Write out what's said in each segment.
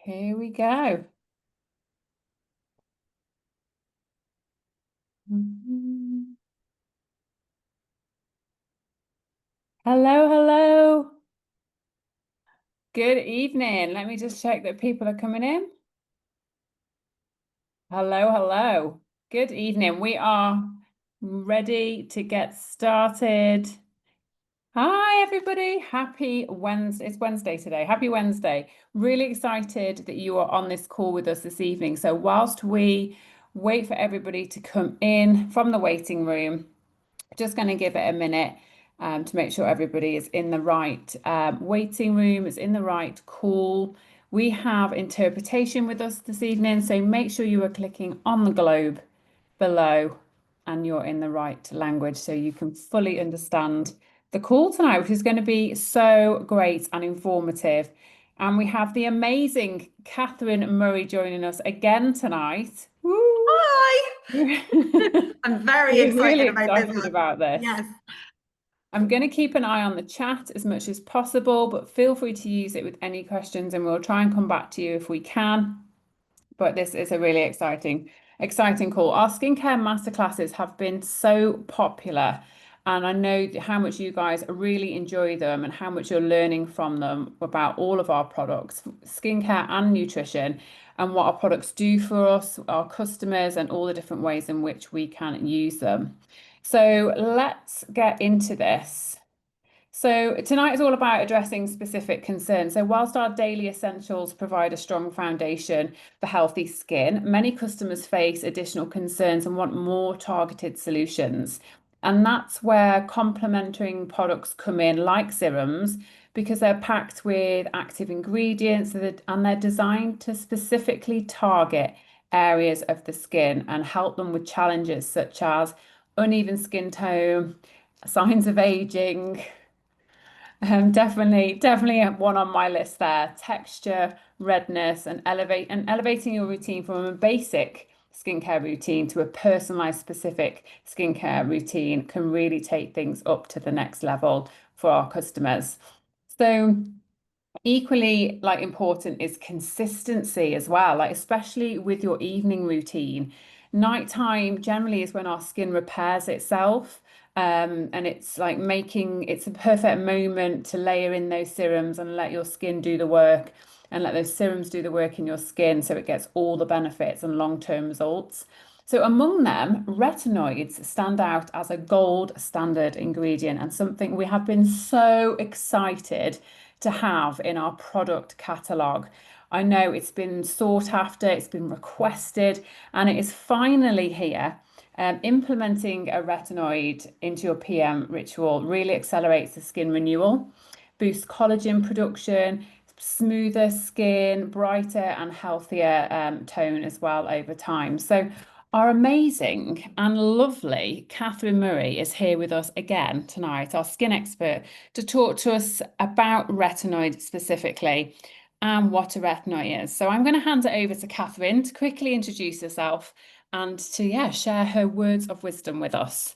Here we go. Mhm. Hello, hello. Good evening. Let me just check that people are coming in. Hello, hello. Good evening. We are ready to get started. Hi, everybody. Happy Wednesday. It's Wednesday today. Happy Wednesday. Really excited that you are on this call with us this evening. So, whilst we wait for everybody to come in from the waiting room, just going to give it a minute to make sure everybody is in the right waiting room, is in the right call. We have interpretation with us this evening, so make sure you are clicking on the globe below and you're in the right language so you can fully understand the call tonight, which is going to be so great and informative. And we have the amazing Catherine Murray joining us again tonight. Woo! Hi. I'm very We're really excited about this excited one. about this. Yes. I'm going to keep an eye on the chat as much as possible, but feel free to use it with any questions and we'll try and come back to you if we can. But this is a really exciting call. Our skincare masterclasses have been so popular, and I know how much you guys really enjoy them and how much you're learning from them about all of our products, skincare and nutrition, and what our products do for us, our customers, and all the different ways in which we can use them. So let's get into this. So tonight is all about addressing specific concerns. So whilst our daily essentials provide a strong foundation for healthy skin, many customers face additional concerns and want more targeted solutions. And that's where complementing products come in, like serums, because they're packed with active ingredients and they're designed to specifically target areas of the skin and help them with challenges such as uneven skin tone, signs of aging. Definitely one on my list there. Texture, redness, and elevating your routine from a basic skincare routine to a personalized specific skincare routine can really take things up to the next level for our customers. So equally like important is consistency as well, like especially with your evening routine. Nighttime generally is when our skin repairs itself. And it's like it's a perfect moment to layer in those serums and let your skin do the work and let those serums do the work in your skin so it gets all the benefits and long-term results. So among them, retinoids stand out as a gold standard ingredient and something we have been so excited to have in our product catalogue. I know it's been sought after, it's been requested, and it is finally here. Implementing a retinoid into your PM ritual really accelerates the skin renewal, boosts collagen production, smoother skin, brighter and healthier tone as well over time. So our amazing and lovely Catherine Murray is here with us again tonight, our skin expert, to talk to us about retinoid specifically and what a retinoid is. So I'm going to hand it over to Catherine to quickly introduce herself and to, yeah, share her words of wisdom with us.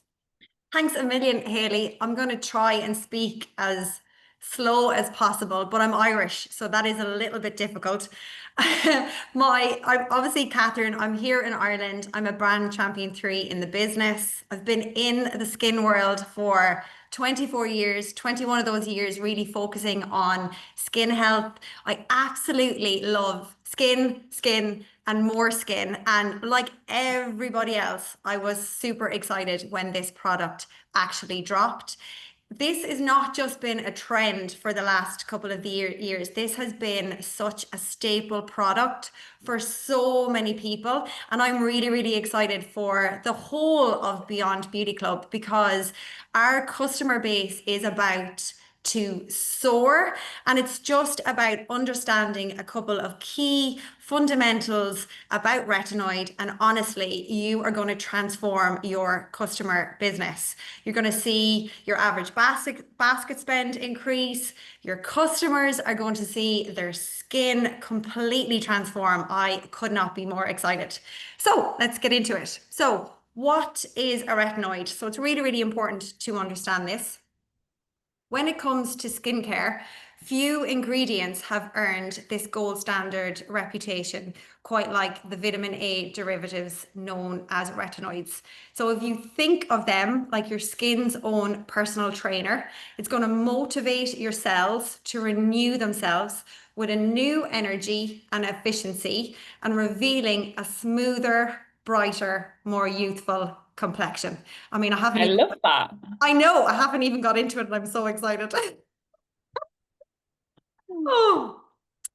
Thanks a million, Haley. I'm going to try and speak as slow as possible, but I'm Irish, so that is a little bit difficult. I'm obviously Catherine. I'm here in Ireland. I'm a brand champion 3 in the business. I've been in the skin world for 24 years, 21 of those years really focusing on skin health. I absolutely love skin, and more skin. And like everybody else, I was super excited when this product actually dropped. This has not just been a trend for the last couple of years. This has been such a staple product for so many people. And I'm really excited for the whole of Beyond Beauty Club because our customer base is about to soar. And it's just about understanding a couple of key fundamentals about retinoid. And honestly, you are going to transform your customer business. You're going to see your average basket spend increase. Your customers are going to see their skin completely transform. I could not be more excited. So let's get into it. So what is a retinoid? So it's really important to understand this. When it comes to skincare, few ingredients have earned this gold standard reputation, quite like the vitamin A derivatives known as retinoids. So, if you think of them like your skin's own personal trainer, it's going to motivate your cells to renew themselves with a new energy and efficiency and revealing a smoother, brighter, more youthful complexion. I mean, I love that. I know, I haven't even got into it and I'm so excited. Oh,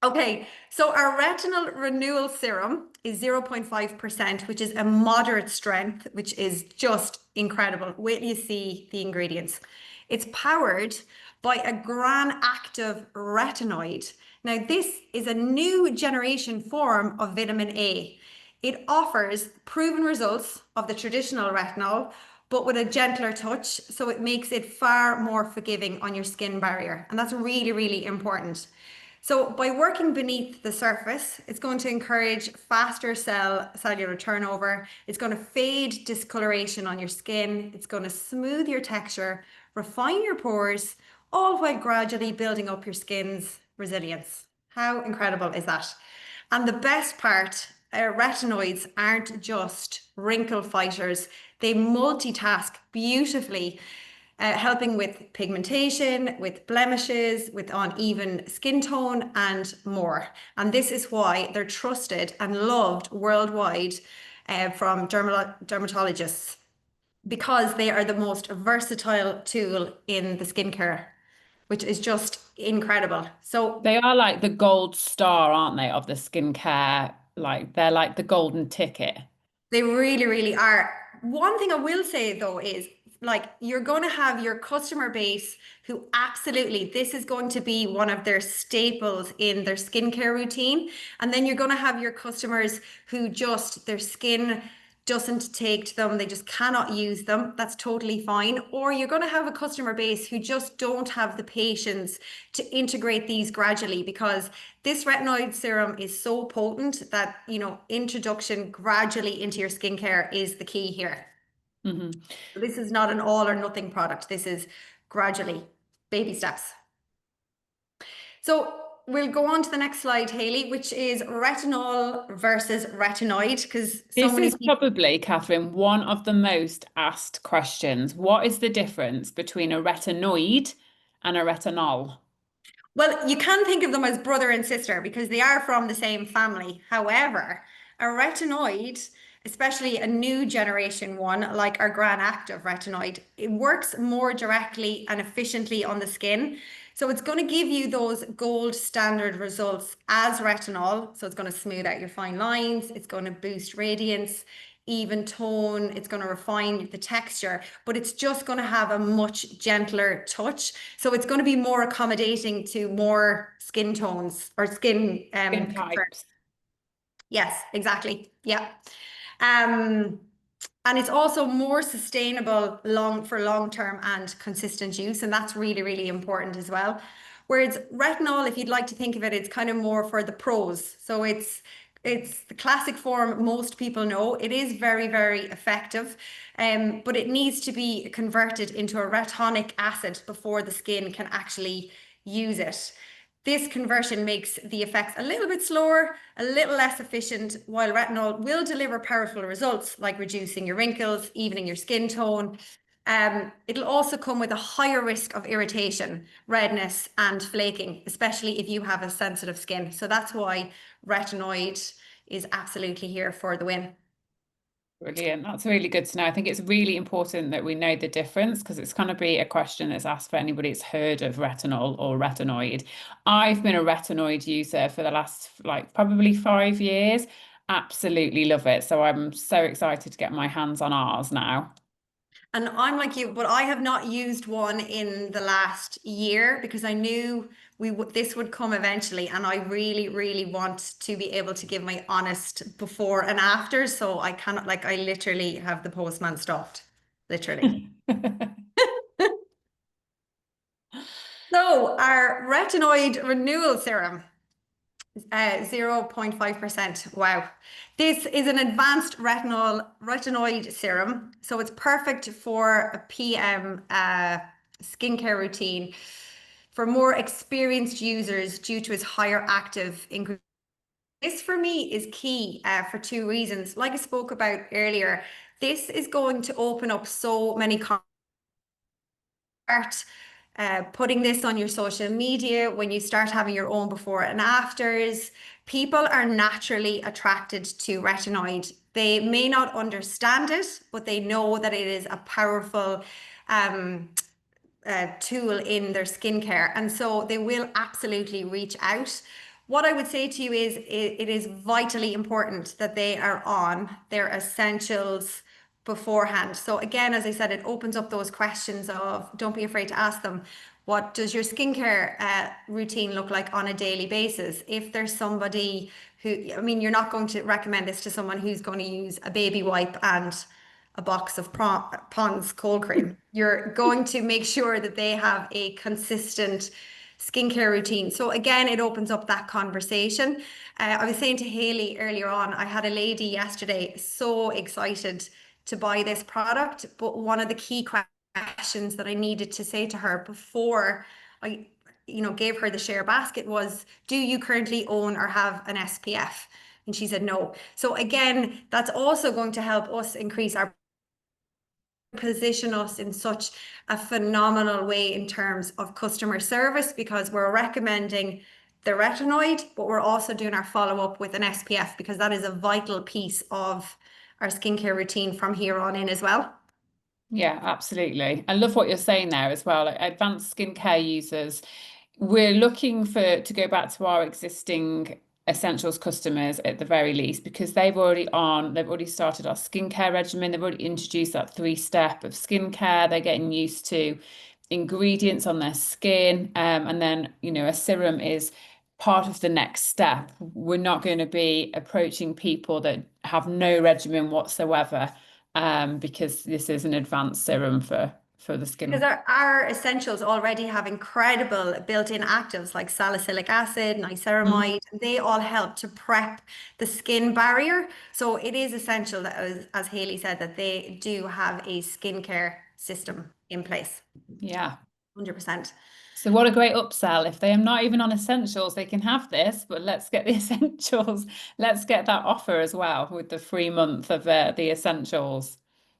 okay. So our retinal renewal serum is 0.5%, which is a moderate strength, which is just incredible. Wait till you see the ingredients. It's powered by a gran-active retinoid. Now, this is a new generation form of vitamin A. It offers proven results of the traditional retinol, but with a gentler touch. So it makes it far more forgiving on your skin barrier. And that's really, really important. So by working beneath the surface, it's going to encourage faster cellular turnover. It's going to fade discoloration on your skin. It's going to smooth your texture, refine your pores, all while gradually building up your skin's resilience. How incredible is that? And the best part, retinoids aren't just wrinkle fighters. They multitask beautifully, helping with pigmentation, with blemishes, with uneven skin tone, and more. And this is why they're trusted and loved worldwide from dermatologists, because they are the most versatile tool in the skincare, which is just incredible. So They are like the gold star, aren't they, of the skincare? Like they're like the golden ticket. they really, really are. One thing I will say though is like you're going to have your customer base who absolutely this is going to be one of their staples in their skincare routine. And then you're going to have your customers who just their skin doesn't take to them, they just cannot use them. That's totally fine. Or you're going to have a customer base who just don't have the patience to integrate these gradually, because this retinoid serum is so potent that, introduction gradually into your skincare is the key here. Hmm. This is not an all or nothing product. This is gradually, baby steps. So we'll go on to the next slide, Hayley, which is retinol versus retinoid, because so This many is people. probably, Catherine, one of the most asked questions. What is the difference between a retinoid and a retinol? Well, you can think of them as brother and sister because they are from the same family. However, a retinoid, especially a new generation one like our Gran Active retinoid, it works more directly and efficiently on the skin. So it's going to give you those gold standard results as retinol. So it's going to smooth out your fine lines, it's going to boost radiance, even tone, it's going to refine the texture, but it's just going to have a much gentler touch. So it's going to be more accommodating to more skin tones or skin Skin concerns. types. Yes, exactly. Yeah. Um, and it's also more sustainable for long-term and consistent use. And that's really, really important as well. Whereas retinol, if you'd like to think of it, it's kind of more for the pros. So it's the classic form most people know. It is very, very effective, but it needs to be converted into a retinoic acid before the skin can actually use it. This conversion makes the effects a little bit slower, a little less efficient, while retinol will deliver powerful results like reducing your wrinkles, evening your skin tone. It'll also come with a higher risk of irritation, redness, and flaking, especially if you have a sensitive skin. So that's why retinoid is absolutely here for the win. Brilliant. That's really good to know. I think it's really important that we know the difference because it's going to be a question that's asked for anybody that's heard of retinol or retinoid. I've been a retinoid user for the last like probably 5 years. Absolutely love it. So I'm so excited to get my hands on ours now. And I'm like you, but I have not used one in the last year because I knew this would come eventually, and I really, really want to be able to give my honest before and after. So I cannot, like, I literally have the postman stuffed, literally. So our retinoid renewal serum. 0.5%. Wow. This is an advanced retinoid serum. So it's perfect for a PM skincare routine for more experienced users due to its higher active ingredient. This for me is key for two reasons. Like I spoke about earlier, this is going to open up so many putting this on your social media when you start having your own before and afters. People are naturally attracted to retinoid. They may not understand it, but they know that it is a powerful um, tool in their skincare. And so they will absolutely reach out. What I would say to you is it is vitally important that they are on their essentials beforehand. So again, as I said, it opens up those questions of don't be afraid to ask them, what does your skincare routine look like on a daily basis? If there's somebody who, I mean, you're not going to recommend this to someone who's going to use a baby wipe and a box of Pond's cold cream. You're going to make sure that they have a consistent skincare routine. So again, it opens up that conversation. I was saying to Haley earlier on, I had a lady yesterday so excited to buy this product, but one of the key questions that I needed to say to her before I, gave her the share basket was, do you currently own or have an SPF? And she said no. So again, that's also going to help us increase our position us in such a phenomenal way in terms of customer service because we're recommending the retinoid, but we're also doing our follow-up with an SPF because that is a vital piece of our skincare routine from here on in as well. Yeah, absolutely. I love what you're saying there as well. Like advanced skincare users, we're looking to go back to our existing essentials customers at the very least because they've already started our skincare regimen. They've already introduced that three-step of skincare. They're getting used to ingredients on their skin. And then, a serum is part of the next step. We're not going to be approaching people that have no regimen whatsoever, because this is an advanced serum for the Because skin. our essentials already have incredible built-in actives like salicylic acid, Mhm. niceramide, and they all help to prep the skin barrier. So it is essential that, as Haley said, that they do have a skincare system in place. Yeah. 100%. So what a great upsell. If they are not even on essentials, they can have this, but let's get the essentials. Let's get that offer as well with the free month of the essentials.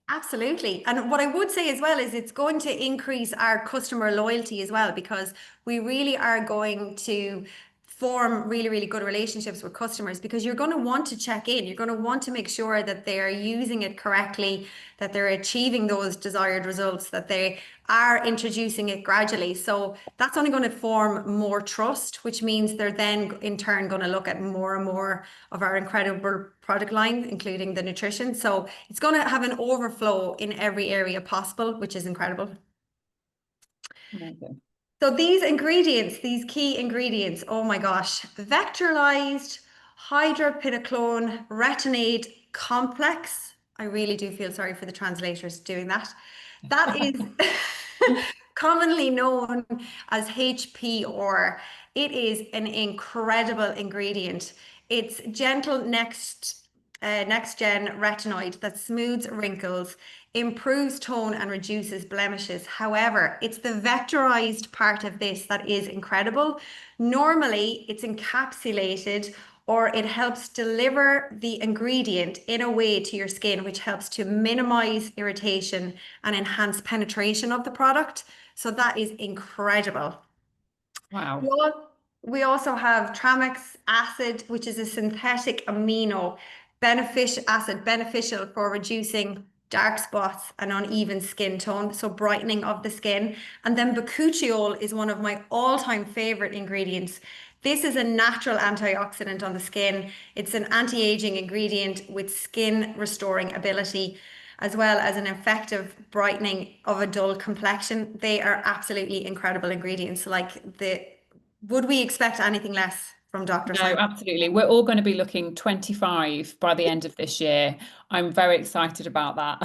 Absolutely. And what I would say as well is it's going to increase our customer loyalty as well because we really are going to form really, really good relationships with customers because you're going to want to check in. You're going to want to make sure that they are using it correctly, that they're achieving those desired results, that they are introducing it gradually. So that's only going to form more trust, which means they're then in turn going to look at more and more of our incredible product line, including the nutrition. So it's going to have an overflow in every area possible, which is incredible. Amazing. So these ingredients, these key ingredients, oh my gosh, vectorized hydroquinone retinate complex. I really do feel sorry for the translators doing that. That is commonly known as HPR. It is an incredible ingredient. It's gentle next gen retinoid that smooths wrinkles, improves tone and reduces blemishes. However, it's the vectorized part of this that is incredible. Normally, it's encapsulated or it helps deliver the ingredient in a way to your skin, which helps to minimize irritation and enhance penetration of the product. So that is incredible. We Wow. al- we also have Tramex acid, which is a synthetic amino beneficial for reducing dark spots and uneven skin tone, so brightening of the skin. And then bakuchiol is one of my all-time favorite ingredients. This is a natural antioxidant on the skin. It's an anti-aging ingredient with skin restoring ability, as well as an effective brightening of a dull complexion. They are absolutely incredible ingredients. Would we expect anything less from Dr. No, Simon? absolutely. We're all going to be looking 25 by the end of this year. I'm very excited about that.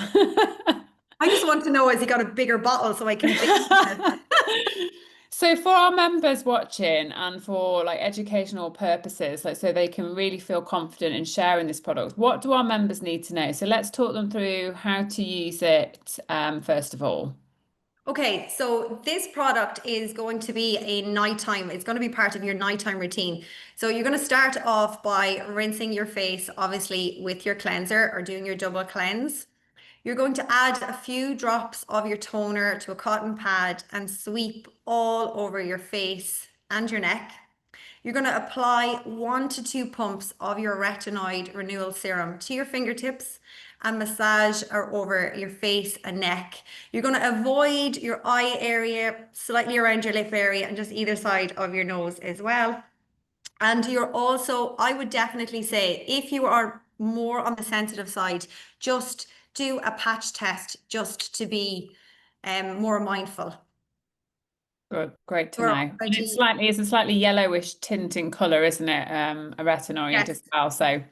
I just want to know, has he got a bigger bottle so I can binge it? So for our members watching and for like educational purposes, like so they can really feel confident in sharing this product, what do our members need to know? So let's talk them through how to use it, first of all. Okay, so this product is going to be a nighttime, it's going to be part of your nighttime routine. So you're going to start off by rinsing your face, obviously, with your cleanser or doing your double cleanse. You're going to add a few drops of your toner to a cotton pad and sweep all over your face and your neck. You're going to apply 1 to 2 pumps of your retinoid renewal serum to your fingertips and massage or over your face and neck. You're going to avoid your eye area, slightly around your lip area, and just either side of your nose as well. And you're also, I would definitely say, if you are more on the sensitive side, just do a patch test just to be more mindful. Good, great to know. You're And already, it's a slightly yellowish tint in color, isn't it? A retinoid yes. as well. So And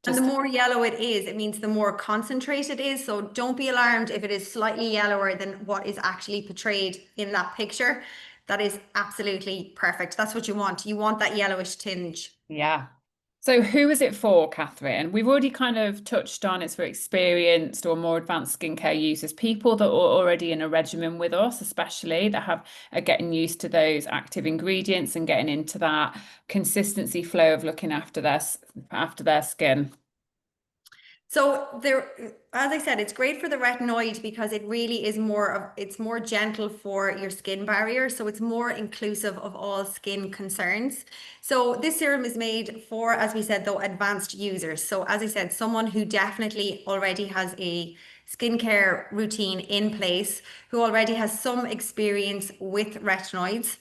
the just more yellow it is, it means the more concentrated it is. So don't be alarmed if it is slightly yellower than what is actually portrayed in that picture. That is absolutely perfect. That's what you want. You want that yellowish tinge. yeah. So who is it for, Catherine? We've already kind of touched on it's for experienced or more advanced skincare users, people that are already in a regimen with us, especially that are getting used to those active ingredients and getting into that consistency flow of looking after after their skin. So there, as I said, it's great for the retinoid because it really is it's more gentle for your skin barrier. So it's more inclusive of all skin concerns. So this serum is made for, as we said, though, advanced users. So as I said, someone who definitely already has a skincare routine in place, who already has some experience with retinoids.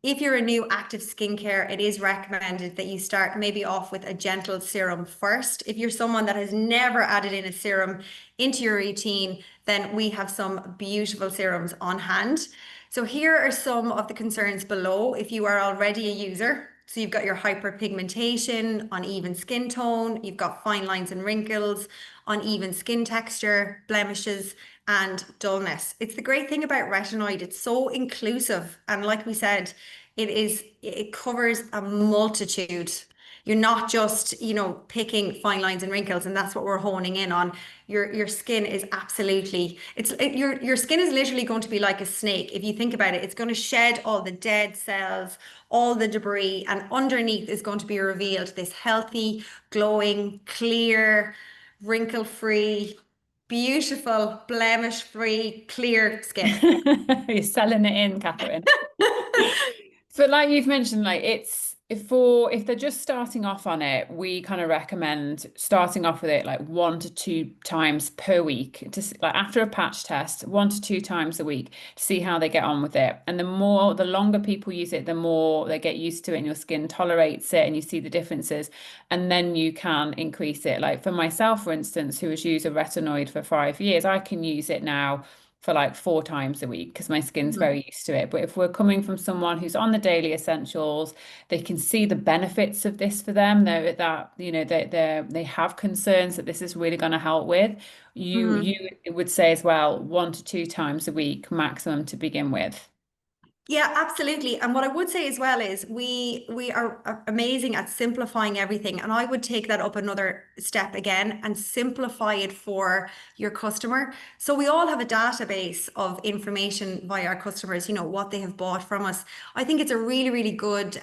If you're a new active skincare, it is recommended that you start maybe off with a gentle serum first. If you're someone that has never added in a serum into your routine, then we have some beautiful serums on hand. So here are some of the concerns below if you are already a user. So you've got your hyperpigmentation, uneven skin tone, you've got fine lines and wrinkles, uneven skin texture, blemishes, and dullness. It's the great thing about retinoid, it's so inclusive. And like we said, it covers a multitude. You're not just, picking fine lines and wrinkles, and that's what we're honing in on. Your skin is absolutely, your skin is literally going to be like a snake. If you think about it, it's going to shed all the dead cells, all the debris, and underneath is going to be revealed this healthy, glowing, clear, wrinkle-free, beautiful, blemish-free, clear skin. You're selling it in, Catherine. But like you've mentioned, like if they're just starting off on it, we kind of recommend starting off with it like 1 to 2 times per week, just like after a patch test, 1 to 2 times a week to see how they get on with it. And the longer people use it, the more they get used to it and your skin tolerates it and you see the differences. And then you can increase it. Like for myself, for instance, who has used a retinoid for 5 years, I can use it now for like 4 times a week because my skin's Mhm. very used to it. But if we're coming from someone who's on the daily essentials, they can see the benefits of this for them. They have concerns that this is really going to help with. You Mhm. would say as well 1 to 2 times a week maximum to begin with. Yeah, absolutely. And what I would say as well is we are amazing at simplifying everything. And I would take that up another step again and simplify it for your customer. So we all have a database of information by our customers, what they have bought from us. I think it's a really, really good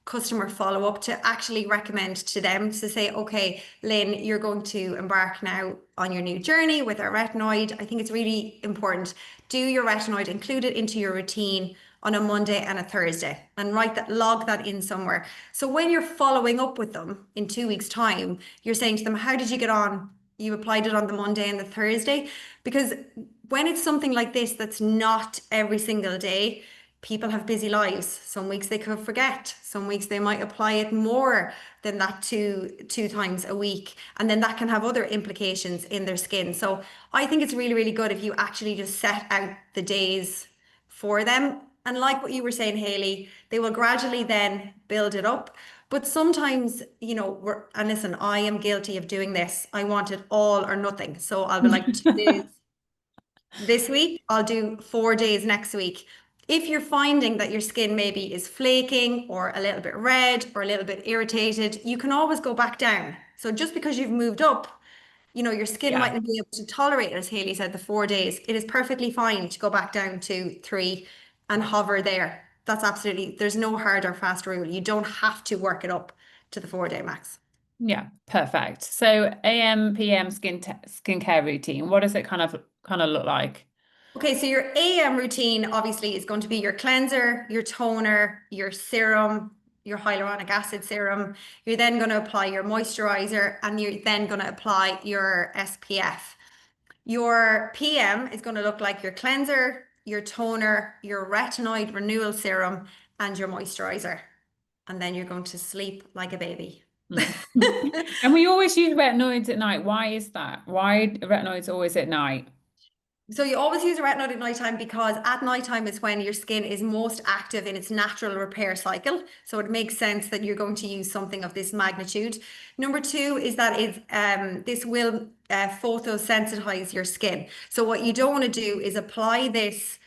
customer follow up to actually recommend to them to say, okay, Lynn, you're going to embark now on your new journey with our retinoid. I think it's really important. Do your retinoid, include it into your routine on a Monday and a Thursday and log that in somewhere. So when you're following up with them in 2 weeks' time, you're saying to them, how did you get on? You applied it on the Monday and the Thursday. Because when it's something like this that's not every single day, people have busy lives. Some weeks they could forget. Some weeks they might apply it more than that two times a week. And then that can have other implications in their skin. So I think it's really, really good if you actually just set out the days for them. And like what you were saying, Haley, they will gradually then build it up. But sometimes, and listen, I am guilty of doing this. I want it all or nothing. So I'll be like 2 days this week, I'll do 4 days next week. If you're finding that your skin maybe is flaking or a little bit red or a little bit irritated, you can always go back down. So just because you've moved up your skin Yeah. mightn't be able to tolerate, as Haley said, the 4 days. It is perfectly fine to go back down to 3 and hover there. That's absolutely, there's no hard or fast rule. You don't have to work it up to the 4 day max. Yeah, perfect. So AM, PM skincare routine, what does it kind of look like? Okay, so your AM routine obviously is going to be your cleanser, your toner, your serum, your hyaluronic acid serum. You're then going to apply your moisturizer and you're then going to apply your SPF. Your PM is going to look like your cleanser, your toner, your retinoid renewal serum, and your moisturizer. And then you're going to sleep like a baby. Mm. And we always use retinoids at night. Why is that? Why retinoids always at night? So you always use a retinol at nighttime because at nighttime is when your skin is most active in its natural repair cycle. So it makes sense that you're going to use something of this magnitude. Number two is that this will photosensitize your skin. So what you don't want to do is apply this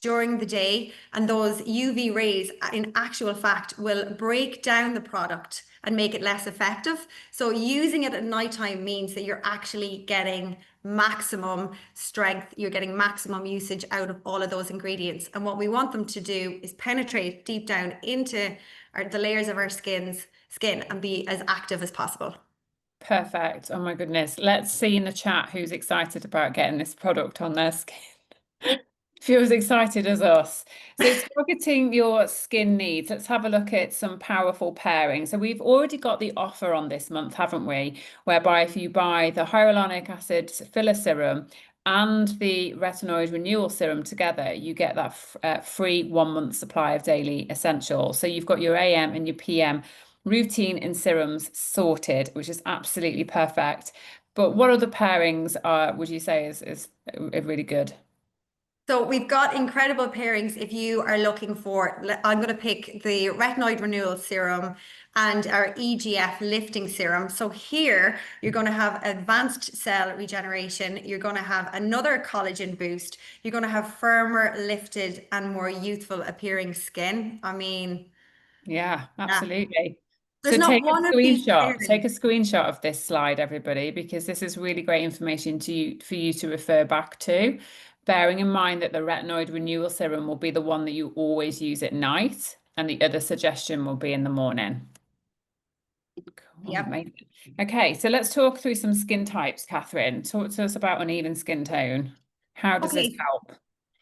during the day, and those UV rays, in actual fact, will break down the product and make it less effective. So using it at nighttime means that you're actually getting maximum strength, you're getting maximum usage out of all of those ingredients. And what we want them to do is penetrate deep down into the layers of our skin and be as active as possible. Perfect. Oh my goodness. Let's see in the chat who's excited about getting this product on their skin. Feels excited as us. So targeting your skin needs, let's have a look at some powerful pairing. So we've already got the offer on this month, haven't we? Whereby if you buy the hyaluronic acid filler serum and the retinoid renewal serum together, you get that free 1 month supply of daily essentials. So you've got your AM and your PM routine and serums sorted, which is absolutely perfect. But what other pairings would you say is really good? So we've got incredible pairings if you are looking for, I'm going to pick the retinoid renewal serum and our EGF lifting serum. So here you're going to have advanced cell regeneration. You're going to have another collagen boost. You're going to have firmer, lifted, and more youthful appearing skin. I mean, Yeah, yeah, absolutely. there's So not take a one of these screenshot. Take pairings. a screenshot of this slide, everybody, because this is really great information for you to refer back to. Bearing in mind that the retinoid renewal serum will be the one that you always use at night, and the other suggestion will be in the morning. Cool, Yep. amazing. Okay, so let's talk through some skin types, Catherine. Talk to us about uneven skin tone. How does this Okay. help?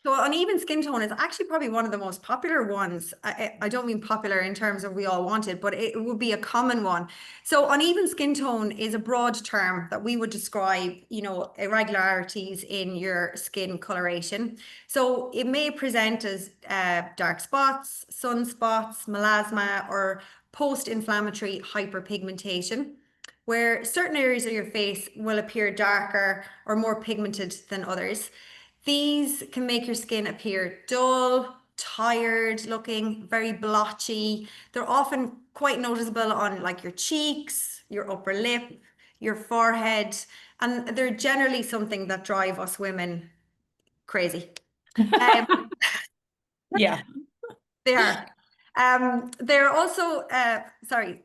So uneven skin tone is actually probably one of the most popular ones. I don't mean popular in terms of we all want it, but it would be a common one. So uneven skin tone is a broad term that we would describe, irregularities in your skin coloration. So it may present as dark spots, sunspots, melasma, or post-inflammatory hyperpigmentation, where certain areas of your face will appear darker or more pigmented than others. These can make your skin appear dull, tired looking, very blotchy. They're often quite noticeable on like your cheeks, your upper lip, your forehead, and they're generally something that drive us women crazy. Um, Yeah, They are. They're also,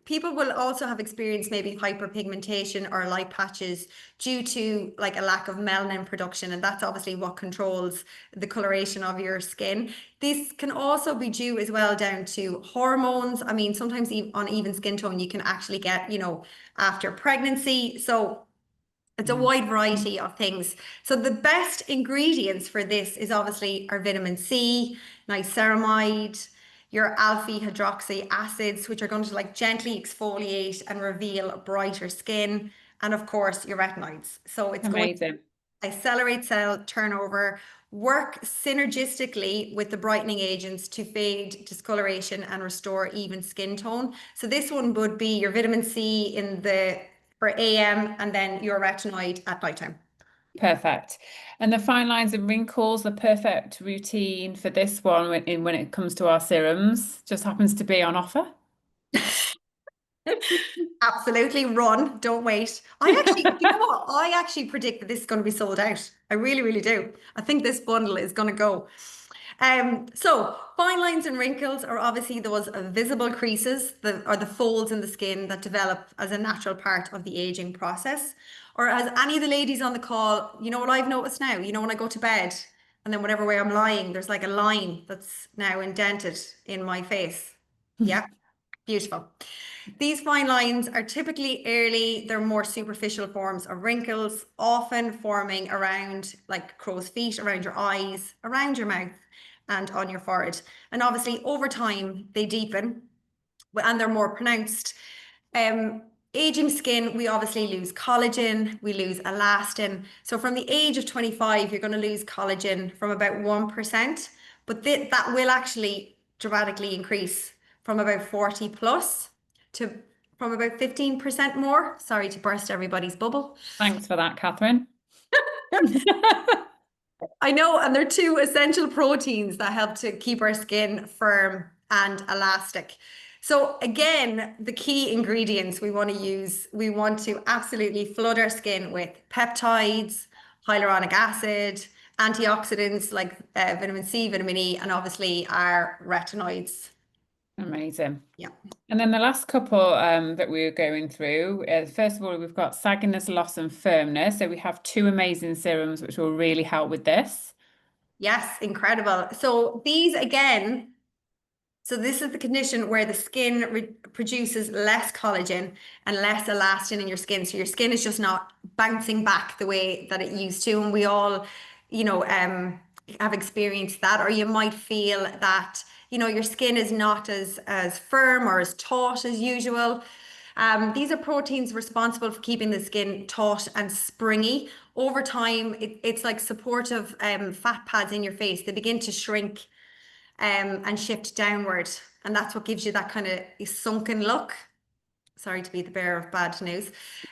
people will also have experienced maybe hyperpigmentation or light patches due to like a lack of melanin production, and that's obviously what controls the coloration of your skin. This can also be due as well down to hormones. I mean, sometimes uneven skin tone you can actually get, after pregnancy. So it's a mm, wide variety of things. So the best ingredients for this is obviously our vitamin C, niacinamide, your alpha hydroxy acids, which are going to like gently exfoliate and reveal brighter skin, and of course your retinoids. So it's going amazing. to accelerate cell turnover, work synergistically with the brightening agents to fade discoloration and restore even skin tone. So this one would be your vitamin C for AM and then your retinoid at nighttime. Perfect. And the fine lines and wrinkles, the perfect routine for this one when it comes to our serums just happens to be on offer. Absolutely run, don't wait. I actually, you know what? I actually predict that this is going to be sold out. I really, really do. I think this bundle is going to go. So fine lines and wrinkles are obviously those visible creases or the folds in the skin that develop as a natural part of the aging process. Or as any of the ladies on the call, you know what I've noticed now? You know, when I go to bed and then whatever way I'm lying, there's like a line that's now indented in my face. Yeah, beautiful. These fine lines are typically early, they're more superficial forms of wrinkles, often forming around like crow's feet, around your eyes, around your mouth, and on your forehead. And obviously, over time, they deepen and they're more pronounced. Um, Aging skin, we obviously lose collagen, we lose elastin. So from the age of 25, you're going to lose collagen from about 1%, but that will actually dramatically increase from about 40 plus to from about 15% more. Sorry to burst everybody's bubble. Thanks for that, Catherine. I know, and they're two essential proteins that help to keep our skin firm and elastic. So again, the key ingredients we want to use, we want to absolutely flood our skin with peptides, hyaluronic acid, antioxidants like vitamin C, vitamin E, and obviously our retinoids. Amazing. Yeah. And then the last couple that we were going through, first of all, we've got sagginess, loss, and firmness. So we have two amazing serums which will really help with this. Yes, incredible. So these again, so this is the condition where the skin produces less collagen and less elastin in your skin. So your skin is just not bouncing back the way that it used to. And we all, have experienced that. Or you might feel that, your skin is not as firm or as taut as usual. These are proteins responsible for keeping the skin taut and springy. Over time, it's like supportive fat pads in your face. They begin to shrink and shift downward. And that's what gives you that kind of sunken look. Sorry to be the bearer of bad news.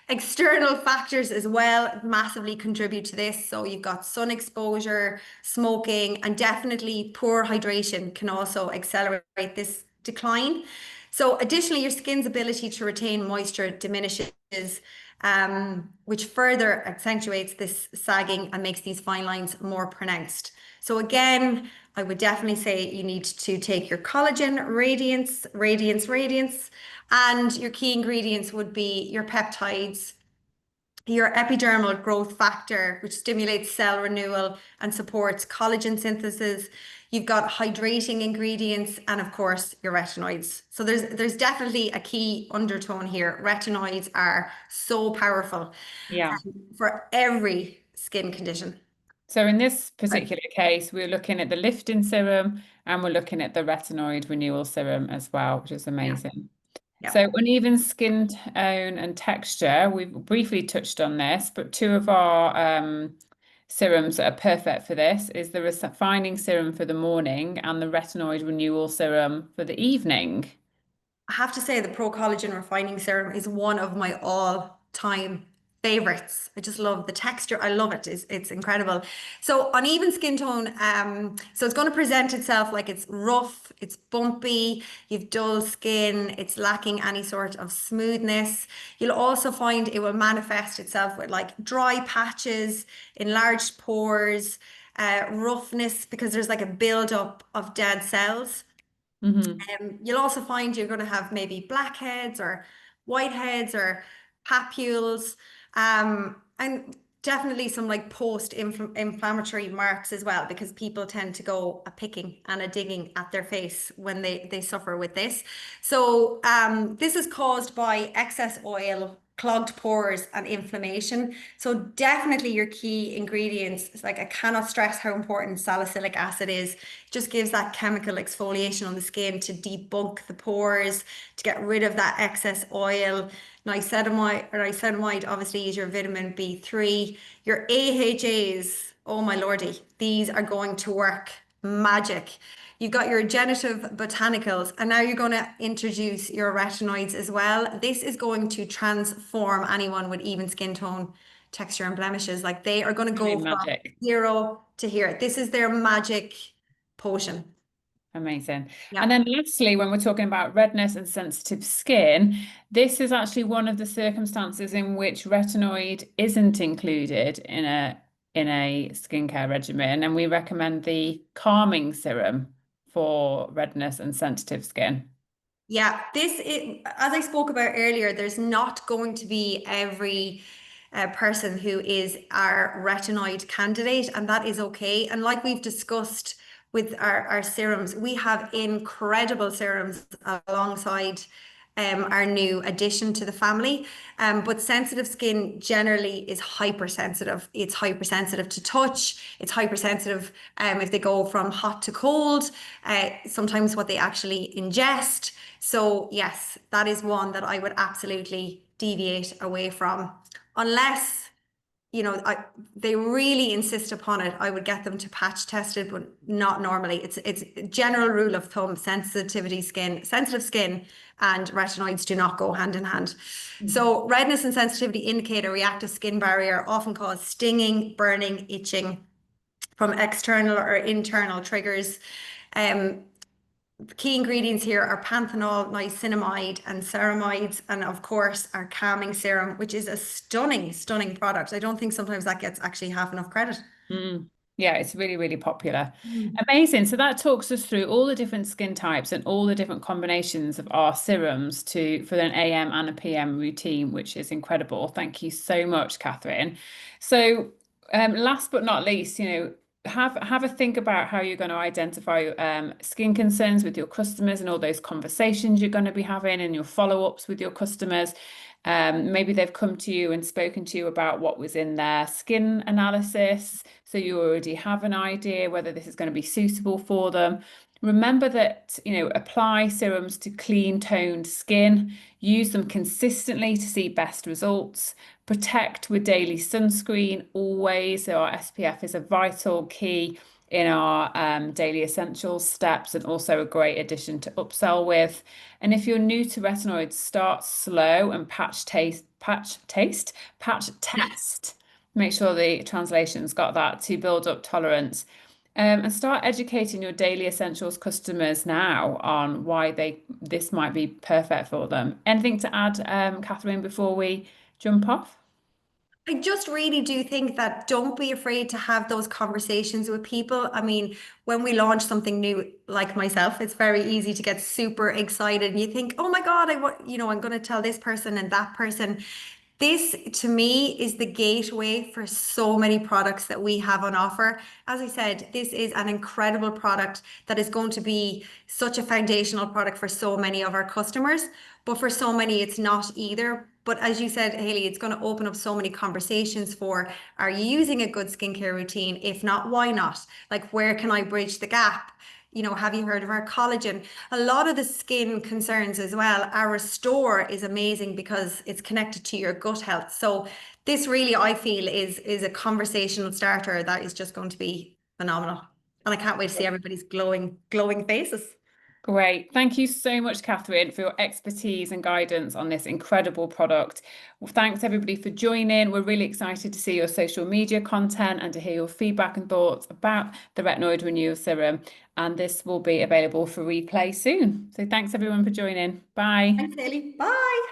External factors as well massively contribute to this. So you've got sun exposure, smoking, and definitely poor hydration can also accelerate this decline. So additionally, your skin's ability to retain moisture diminishes, which further accentuates this sagging and makes these fine lines more pronounced. So again, I would definitely say you need to take your collagen, radiance, and your key ingredients would be your peptides, your epidermal growth factor, which stimulates cell renewal and supports collagen synthesis. You've got hydrating ingredients, and of course, your retinoids. So there's definitely a key undertone here. Retinoids are so powerful Yeah. for every skin condition. So in this particular case, we're looking at the lifting serum and we're looking at the retinoid renewal serum as well, which is Yeah, amazing. yeah. So uneven skin tone and texture, we've briefly touched on this, but two of our serums that are perfect for this is the refining serum for the morning and the retinoid renewal serum for the evening. I have to say the Pro Collagen Refining Serum is one of my all-time favorites. I just love the texture. I love it. It's incredible. So uneven skin tone, so it's going to present itself like it's rough, it's bumpy, you've dull skin, it's lacking any sort of smoothness. You'll also find it will manifest itself with like dry patches, enlarged pores, roughness because there's like a buildup of dead cells. Hmm. You'll also find you're going to have maybe blackheads or whiteheads or papules, and definitely some like post-inflammatory marks as well, because people tend to go a picking and a digging at their face when they suffer with this. So this is caused by excess oil, clogged pores, and inflammation. So definitely your key ingredients, it's like I cannot stress how important salicylic acid is. It just gives that chemical exfoliation on the skin to debunk the pores, to get rid of that excess oil. Niacinamide obviously is your vitamin B3. Your AHAs, oh my lordy, these are going to work magic. You've got your genitive botanicals, and now you're going to introduce your retinoids as well. This is going to transform anyone with even skin tone, texture, and blemishes. Like they are going to go from Magic. zero to here. This is their magic potion. Amazing. And Yeah. then lastly, when we're talking about redness and sensitive skin, this is actually one of the circumstances in which retinoid isn't included in a skincare regimen, and we recommend the calming serum for redness and sensitive skin. Yeah, as I spoke about earlier, there's not going to be every person who is our retinoid candidate, and that is okay. And like we've discussed with our serums, we have incredible serums alongside our new addition to the family. But sensitive skin generally is hypersensitive. It's hypersensitive to touch. It's hypersensitive if they go from hot to cold, sometimes what they actually ingest. So yes, that is one that I would absolutely deviate away from. Unless, they really insist upon it, I would get them to patch test it, but not normally. It's a general rule of thumb, sensitive skin and retinoids do not go hand in hand. So redness and sensitivity indicate a reactive skin barrier, often cause stinging, burning, itching from external or internal triggers. Key ingredients here are panthenol, niacinamide, and ceramides, and of course our calming serum, which is a stunning, stunning product. I don't think sometimes that gets actually half enough credit. Mm. Yeah, it's really, really popular. Mm. Amazing. So that talks us through all the different skin types and all the different combinations of our serums for an AM and a PM routine, which is incredible. Thank you so much, Catherine. So, last but not least, have a think about how you're going to identify skin concerns with your customers and all those conversations you're going to be having and your follow-ups with your customers. Maybe they've come to you and spoken to you about what was in their skin analysis, so you already have an idea whether this is going to be suitable for them. Remember that, apply serums to clean toned skin, use them consistently to see best results, protect with daily sunscreen always. So our SPF is a vital key in our daily essentials steps and also a great addition to upsell with. And if you're new to retinoids, start slow and patch test. Make sure the translation's got that to build up tolerance. And start educating your daily essentials customers now on why this might be perfect for them. Anything to add, Catherine, before we jump off? I just really do think that don't be afraid to have those conversations with people. I mean, when we launch something new, like myself, it's very easy to get super excited and you think, oh my God, I'm going to tell this person and that person. This to me is the gateway for so many products that we have on offer. As I said, this is an incredible product that is going to be such a foundational product for so many of our customers, but for so many, it's not either. But as you said, Haley, it's going to open up so many conversations for, are you using a good skincare routine? If not, why not? Like, where can I bridge the gap? Have you heard of our collagen? A lot of the skin concerns as well. Our Restore is amazing because it's connected to your gut health. So this really, I feel, is a conversational starter that is just going to be phenomenal. And I can't wait to see everybody's glowing faces. Great. Thank you so much, Catherine, for your expertise and guidance on this incredible product. Well, thanks everybody for joining. We're really excited to see your social media content and to hear your feedback and thoughts about the Retinoid Renewal Serum. And this will be available for replay soon. So thanks everyone for joining. Bye. Thanks, Haley. Bye.